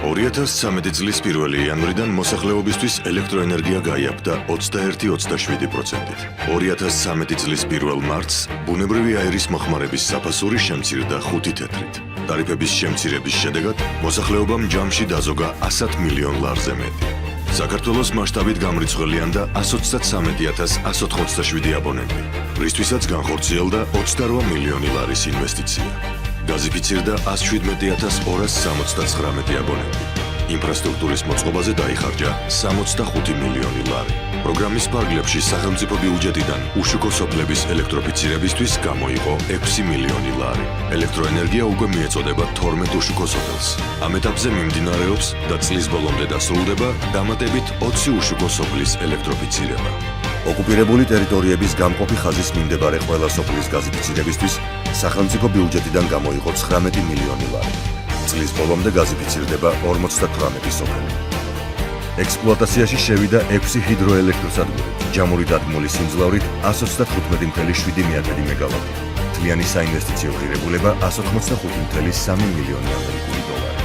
2013 წლის 1 იანვრიდან მოსახლეობისთვის ელექტროენერგია გაიაფდა 21-27%-ით. 2013 წლის 1 მარტს ბუნებრივი აირის მოხმარების საფასური შემცირდა 5 თეთრით. ტარიფების შემცირების შედეგად მოსახლეობამ ჯამში დაზოგა 100 მილიონ ლარზე მეტი. საქართველოს მასშტაბით გამრიცხველიანდა 133,187 აბონენტი, რისთვისაც განხორციელდა 28 მილიონი ლარის ინვესტიცია. გაზიფიცირდა 117,279 აბონენტი. ინფრასტრუქტურის მოწყობაზე დაიხარჯა 65 მილიონი ლარი. პროგრამის ფარგლებში სახელმწიფო ბიუჯეტიდან უშუქო სოფლების ელექტროფიცირებისთვის გამოიყო 6 მილიონი ლარი. ელექტროენერგია უკვე მიეწოდება 12 უშუქო სოფელს. ამ ეტაპზე მიმდინარეობს და წლის ბოლომდე დასრულდება დამატებით 20 უშუქო სოფლის ელექტროფიცირება. ოკუპირებული ტერიტორიების გამყოფი ხაზის მიმდებარე ყველა სოფლის გაზიფიცირებისთვის სახელმწიფო ბიუჯეტიდან გამოიყო 19 მილიონი ლარი. წლის ბოლომდე გაზიფიცირდება 58 სოფელი. ექსპლუატაციაში შევიდა 6 ჰიდროელექტროსადგური, ჯამური დადგმული სიმძლავრით 135,7 მეგავატი. მთლიანი საინვესტიციო ღირებულება 185,3 მილიონი ამერიკული დოლარი.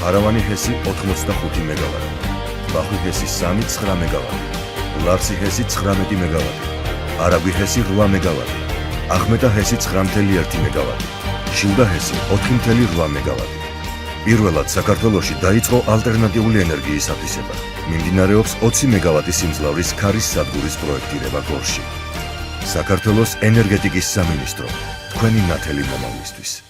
არავანი ჰესი 85 მეგავატი. ბახვი ჰესი 3,9 მეგავატი. ლარცი ჰესი 19 მეგავატი. არაგვი ჰესი 8 მეგავატი. აღმეტა ჰესი 9,1 მეგავატი. შილდა ჰესი 4,8 მეგავატი. პირველად საქართველოში დაიწყო ალტერნატიული ენერგიის აფისება. მიმდინარეობს 20 მეგავატის სიმძლავრის ქარის სადგურის პროექტირება გორში. საქართველოს ენერგეტიკის სამინისტრო, თქვენი ნათელი მომავლისთვის.